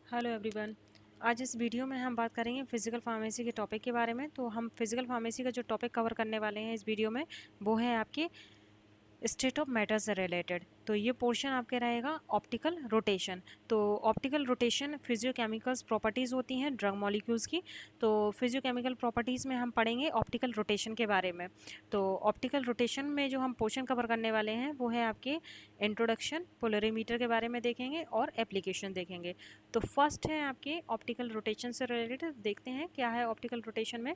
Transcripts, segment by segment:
Hello everyone. आज इस video में हम बात करेंगे फिजिकल फार्मेसी के टॉपिक के बारे में। तो हम फिजिकल फार्मेसी का जो टॉपिक कवर करने वाले हैं इस वीडियो में वो है आपके स्टेट ऑफ मैटर से रिलेटेड। तो ये पोर्शन आपके रहेगा ऑप्टिकल रोटेशन। तो ऑप्टिकल रोटेशन फिजियोकेमिकल्स प्रॉपर्टीज़ होती हैं ड्रग मॉलिक्यूल्स की। तो फिजियोकेमिकल प्रॉपर्टीज़ में हम पढ़ेंगे ऑप्टिकल रोटेशन के बारे में। तो ऑप्टिकल रोटेशन में जो हम पोर्शन कवर करने वाले हैं वो है आपके इंट्रोडक्शन, पोलरीमीटर के बारे में देखेंगे और एप्लीकेशन देखेंगे। तो फर्स्ट है आपके ऑप्टिकल रोटेशन से रिलेटेड। देखते हैं क्या है ऑप्टिकल रोटेशन में।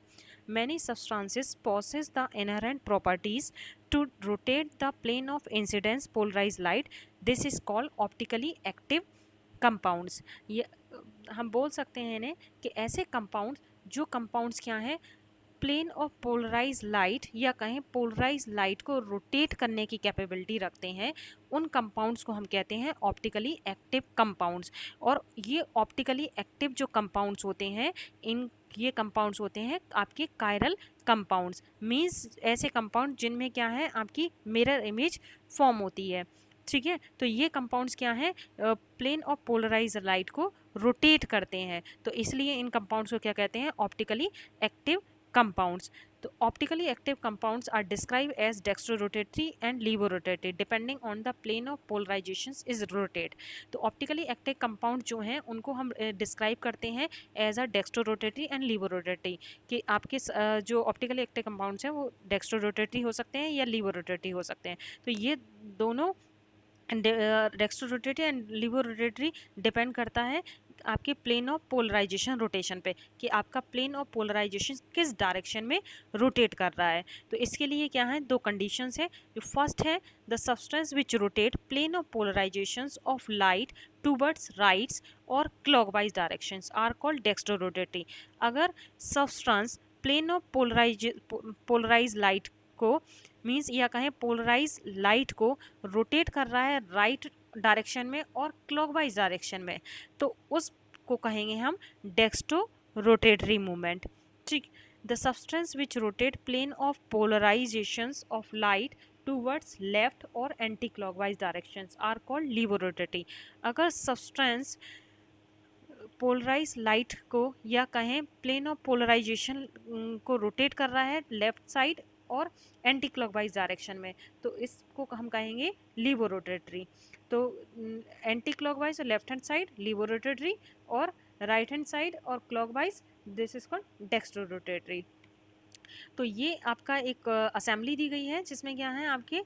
Many substances possesses the inherent properties to rotate the plane of incidence polarized light. This is called optically active compounds. ये हम बोल सकते हैं इन्हें कि ऐसे कंपाउंड्स जो कंपाउंड्स क्या हैं, प्लेन ऑफ पोलराइज लाइट या कहें पोलराइज लाइट को रोटेट करने की कैपेबिलिटी रखते हैं, उन कंपाउंड्स को हम कहते हैं ऑप्टिकली एक्टिव कंपाउंड्स। और ये ऑप्टिकली एक्टिव जो कंपाउंड्स होते हैं, ये कंपाउंड्स होते हैं आपके कायरल कंपाउंड्स। मींस ऐसे कंपाउंड जिनमें क्या है आपकी मिरर इमेज फॉर्म होती है। ठीक है, तो ये कंपाउंड्स क्या हैं, प्लेन ऑफ पोलराइज लाइट को रोटेट करते हैं। तो इसलिए इन कंपाउंड्स को क्या कहते हैं, ऑप्टिकली एक्टिव compounds. तो optically active compounds are described as dextrorotatory and levorotatory depending on the plane of polarizations is rotate. तो optically active compound जो हैं उनको हम डिस्क्राइब करते हैं एज अ डेक्स्ट्रोरोटेटरी एंड लीवोरोटेटरी, कि आपके जो ऑप्टिकली एक्टिव कंपाउंड्स हैं वो डेक्स्ट्रोरोटेटरी हो सकते हैं या लीवोरोटेटरी हो सकते हैं। तो ये दोनों डेक्स्ट्रोरोटेटरी एंड लीवोरोटेटरी डिपेंड करता है आपके प्लेन ऑफ पोलराइजेशन रोटेशन पे, कि आपका प्लेन ऑफ पोलराइजेशन किस डायरेक्शन में रोटेट कर रहा है। तो इसके लिए क्या है, दो कंडीशंस है। जो फर्स्ट है, the substance which rotate plane of polarisations of light towards rights और clockwise directions are called dextrorotatory. अगर substance plane of polarise light को मीन्स या कहें पोलराइज लाइट को रोटेट कर रहा है राइट डायरेक्शन में और क्लॉकवाइज डायरेक्शन में, तो उसको कहेंगे हम डेक्स्ट्रो रोटेटरी मूवमेंट। ठीक, the substance which rotate plane of polarisations of light towards left और anti clockwise directions are called levorotatory. अगर सब्सटेंस पोलराइज लाइट को या कहें प्लेन ऑफ पोलराइजेशन को रोटेट कर रहा है लेफ्ट साइड और एंटी क्लॉकवाइज डायरेक्शन में, तो इसको हम कहेंगे लीवोरोटेटरी। तो एंटी क्लॉकवाइज और लेफ्ट हैंड साइड लीवोरोटेटरी, और राइट हैंड साइड और clockwise this is called dextrorotatory. तो ये आपका एक असेंबली दी गई है जिसमें क्या है आपके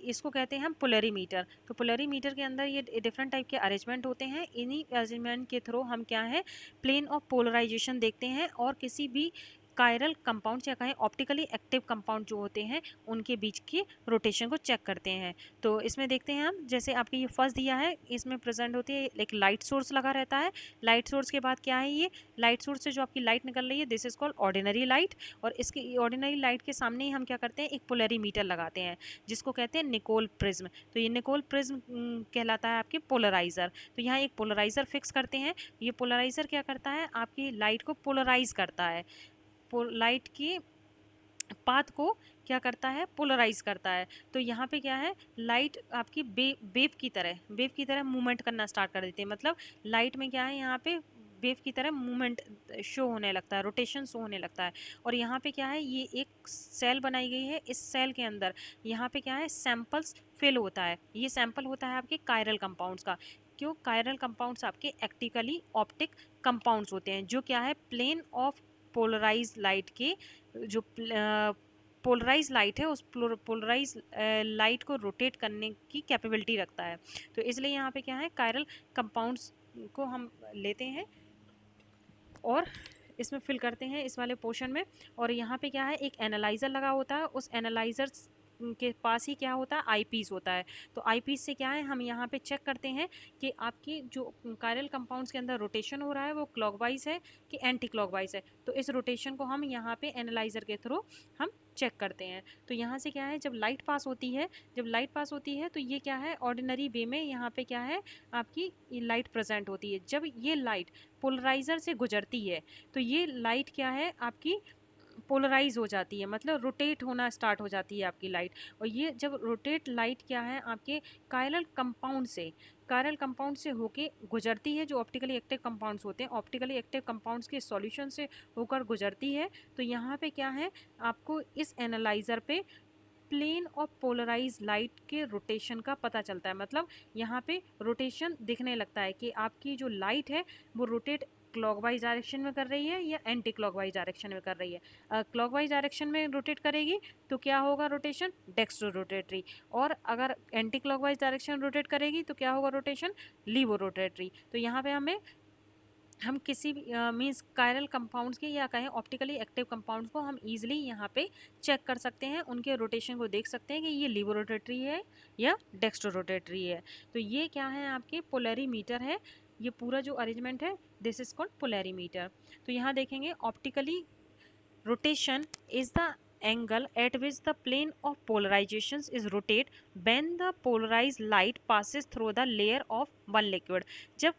इसको कहते हैं हम पोलरीमीटर। तो पोलरीमीटर के अंदर ये डिफरेंट टाइप के अरेंजमेंट होते हैं। इन्हीं अरेंजमेंट के थ्रू हम क्या है प्लेन ऑफ पोलराइजेशन देखते हैं और किसी भी कायरल कंपाउंड या कहें ऑप्टिकली एक्टिव कंपाउंड जो होते हैं उनके बीच की रोटेशन को चेक करते हैं। तो इसमें देखते हैं हम, जैसे आपके ये फर्स्ट दिया है, इसमें प्रेजेंट होती है एक लाइट सोर्स लगा रहता है। लाइट सोर्स के बाद क्या है, ये लाइट सोर्स से जो आपकी लाइट निकल रही है this is called ordinary light. और इसकी ऑर्डिनरी लाइट के सामने ही हम क्या करते हैं, एक पोलरीमीटर लगाते हैं जिसको कहते हैं निकोल प्रिज्म। तो ये निकोल प्रिज्म कहलाता है आपके पोलराइजर। तो यहाँ एक पोलराइजर फिक्स करते हैं। ये पोलराइजर क्या करता है, आपकी लाइट को पोलराइज करता है, लाइट की पाथ को क्या करता है, पोलराइज करता है। तो यहाँ पे क्या है, लाइट आपकी वेव की तरह मूवमेंट करना स्टार्ट कर देती है। मतलब लाइट में क्या है, यहाँ पे वेव की तरह मूवमेंट शो होने लगता है, रोटेशन शो होने लगता है। और यहाँ पे क्या है, ये एक सेल बनाई गई है। इस सेल के अंदर यहाँ पे क्या है, सैंपल्स फिल होता है। ये सैंपल होता है आपके कायरल कंपाउंड्स का। क्यों, कायरल कंपाउंड्स आपके एक्टिकली ऑप्टिक कंपाउंड्स होते हैं जो क्या है प्लेन ऑफ पोलराइज लाइट के जो पोलराइज लाइट है उस पोलराइज लाइट को रोटेट करने की कैपेबिलिटी रखता है। तो इसलिए यहाँ पे क्या है, कायरल कंपाउंड्स को हम लेते हैं और इसमें फिल करते हैं इस वाले पोर्शन में। और यहाँ पे क्या है, एक एनालाइज़र लगा होता है। उस एनालाइज़र के पास ही क्या होता है, आई पीस होता है। तो आई पीस से क्या है, हम यहाँ पे चेक करते हैं कि आपकी जो कायरल कंपाउंड्स के अंदर रोटेशन हो रहा है वो क्लॉकवाइज है कि एंटी क्लॉकवाइज है। तो इस रोटेशन को हम यहाँ पे एनालाइज़र के थ्रू हम चेक करते हैं। तो यहाँ से क्या है, जब लाइट पास होती है तो ये क्या है, ऑर्डिनरी वे में यहाँ पे क्या है आपकी लाइट प्रेजेंट होती है। जब ये लाइट पोलराइज़र से गुजरती है तो ये लाइट क्या है आपकी पोलराइज हो जाती है, मतलब रोटेट होना स्टार्ट हो जाती है आपकी लाइट। और ये जब रोटेट लाइट क्या है आपके कायरल कंपाउंड से कायरल कंपाउंड से होके गुजरती है, जो ऑप्टिकली एक्टिव कंपाउंड्स होते हैं, ऑप्टिकली एक्टिव कंपाउंड्स के सॉल्यूशन से होकर गुजरती है। तो यहाँ पे क्या है, आपको इस एनालाइजर पे प्लेन और पोलराइज लाइट के रोटेशन का पता चलता है। मतलब यहाँ पे रोटेशन दिखने लगता है कि आपकी जो लाइट है वो रोटेट क्लॉकवाइज डायरेक्शन में कर रही है या एंटी क्लॉकवाइज डायरेक्शन में कर रही है। क्लॉकवाइज डायरेक्शन में रोटेट करेगी तो क्या होगा रोटेशन, डेक्स्ट्रो रोटेटरी। और अगर एंटी क्लॉकवाइज डायरेक्शन रोटेट करेगी तो क्या होगा रोटेशन, लीवो रोटेटरी। तो यहाँ पे हम किसी भी मीन्स कायरल कंपाउंड्स के या कहें ऑप्टिकली एक्टिव कंपाउंड्स को हम इजीली यहाँ पे चेक कर सकते हैं, उनके रोटेशन को देख सकते हैं कि ये लीवो रोटेटरी है या डेक्स्ट्रो रोटेटरी है। तो ये क्या है, आपके पोलरीमीटर है। ये पूरा जो अरेंजमेंट है दिस इज कॉल्ड पोलरीमीटर। तो यहाँ देखेंगे optically rotation is the angle at which the plane of polarizations is rotate when the polarized light passes through the layer of one liquid। जब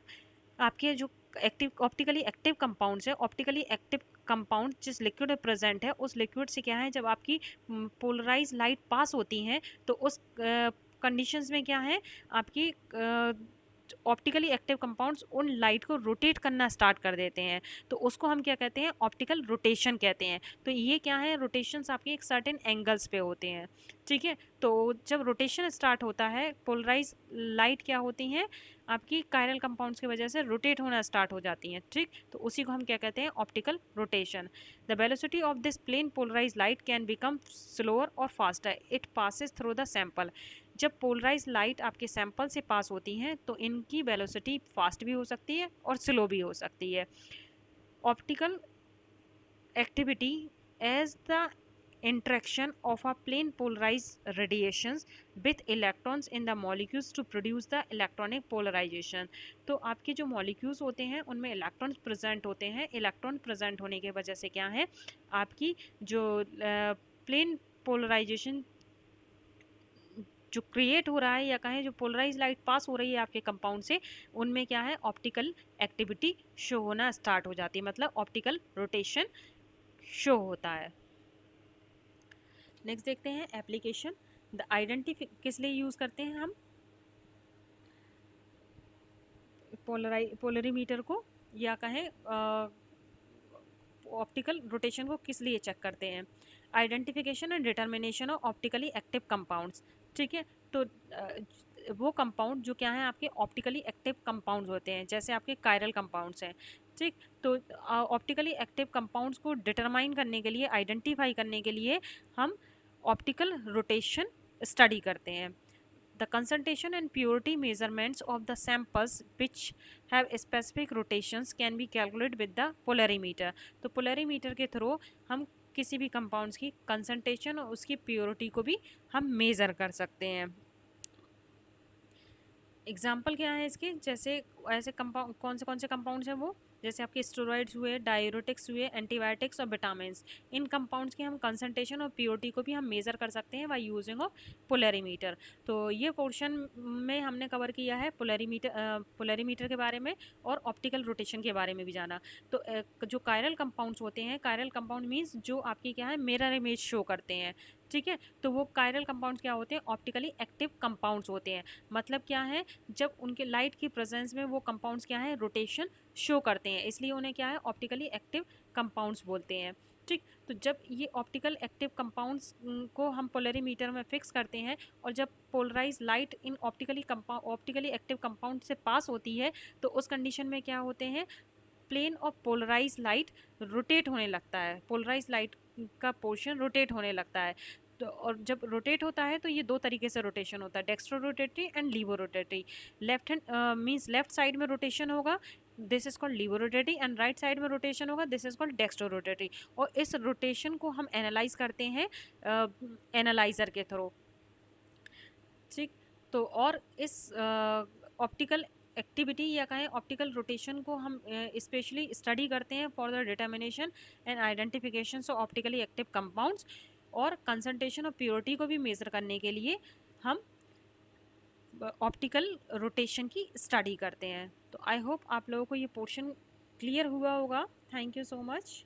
आपके जो एक्टिव ऑप्टिकली एक्टिव कंपाउंड्स है, optically active compound जिस liquid में present है उस liquid से क्या है, जब आपकी पोलराइज लाइट पास होती हैं तो उस कंडीशंस में क्या है, आपकी ऑप्टिकली एक्टिव कंपाउंड्स उन लाइट को रोटेट करना स्टार्ट कर देते हैं। तो उसको हम क्या कहते हैं, ऑप्टिकल रोटेशन कहते हैं। तो ये क्या है, रोटेशंस आपके एक सर्टेन एंगल्स पे होते हैं। ठीक है, तो जब रोटेशन स्टार्ट होता है, पोलराइज लाइट क्या होती हैं, आपकी कायरल कंपाउंड्स की वजह से रोटेट होना स्टार्ट हो जाती हैं। ठीक, तो उसी को हम क्या कहते हैं, optical rotation. The velocity of this plane polarise light can become slower और faster, it passes through the sample. जब पोलराइज लाइट आपके सैंपल से पास होती हैं तो इनकी वेलोसिटी फास्ट भी हो सकती है और स्लो भी हो सकती है। Optical activity as the interaction of a plane polarized radiations with electrons in the molecules to produce the electronic polarization। तो आपके जो मॉलिक्यूल्स होते हैं उनमें इलेक्ट्रॉन्स प्रेजेंट होते हैं। इलेक्ट्रॉन प्रेजेंट होने के वजह से क्या है, आपकी जो प्लेन पोलराइजेशन जो क्रिएट हो रहा है या कहें जो पोलराइज लाइट पास हो रही है आपके कंपाउंड से, उनमें क्या है, ऑप्टिकल एक्टिविटी शो होना स्टार्ट हो जाती है, मतलब ऑप्टिकल रोटेशन शो होता है। नेक्स्ट देखते हैं एप्लीकेशन। द आइडेंटिफी किस लिए यूज़ करते हैं हम पोलरीमीटर को, या कहें ऑप्टिकल रोटेशन को किस लिए चेक करते हैं, identification and determination of optically active compounds. ठीक है, तो वो कंपाउंड जो क्या है, आपके ऑप्टिकली एक्टिव कंपाउंड्स होते हैं, जैसे आपके कायरल कंपाउंड्स हैं। ठीक, तो ऑप्टिकली एक्टिव कंपाउंड्स को डिटरमाइन करने के लिए, आइडेंटिफाई करने के लिए हम ऑप्टिकल रोटेशन स्टडी करते हैं। The concentration and purity measurements of the samples which have specific rotations can be calculated with the polarimeter। तो polarimeter के थ्रू हम किसी भी कंपाउंड्स की कंसंट्रेशन और उसकी प्योरिटी को भी हम मेज़र कर सकते हैं। एग्जाम्पल क्या है इसके, जैसे ऐसे कंपाउंड कौन से कंपाउंड्स हैं वो, जैसे आपके स्टेरॉइड्स हुए, डायूरेटिक्स हुए, एंटीबायोटिक्स और विटामिन्स। इन कंपाउंड्स की हम कंसंट्रेशन और प्योरिटी को भी हम मेज़र कर सकते हैं बाय यूजिंग ऑफ पोलरीमीटर। तो ये पोर्शन में हमने कवर किया है पोलरीमीटर के बारे में और ऑप्टिकल रोटेशन के बारे में भी जाना। तो जो कायरल कंपाउंड्स होते हैं, कायरल कंपाउंड मीन्स जो आपके क्या है, मिरर इमेज शो करते हैं। ठीक है, तो वो कायरल कंपाउंड्स क्या होते हैं, ऑप्टिकली एक्टिव कंपाउंड्स होते हैं। मतलब क्या है, जब उनके लाइट की प्रेजेंस में वो कंपाउंड्स क्या है, रोटेशन शो करते हैं, इसलिए उन्हें क्या है, ऑप्टिकली एक्टिव कंपाउंड्स बोलते हैं। ठीक, तो जब ये ऑप्टिकल एक्टिव कंपाउंड्स को हम पोलरीमीटर में फिक्स करते हैं और जब polarise light in optically active compound से पास होती है तो उस कंडीशन में क्या होते हैं, plane of polarise light rotate होने लगता है, पोलराइज लाइट का पोर्शन रोटेट होने लगता है। तो और जब रोटेट होता है तो ये दो तरीके से रोटेशन होता है, dextro rotatory and laevo rotatory. Left hand means left side में रोटेशन होगा, this is called laevo rotatory, and right side में रोटेशन होगा, this is called dextro rotatory. और इस रोटेशन को हम एनालाइज करते हैं एनालाइजर के थ्रू। ठीक, तो और इस ऑप्टिकल एक्टिविटी या कहें ऑप्टिकल रोटेशन को हम स्पेशली स्टडी करते हैं for the determination and identification of optically active compounds, और कंसंट्रेशन और प्योरिटी को भी मेज़र करने के लिए हम ऑप्टिकल रोटेशन की स्टडी करते हैं। तो आई होप आप लोगों को ये पोर्शन क्लियर हुआ होगा। Thank you so much.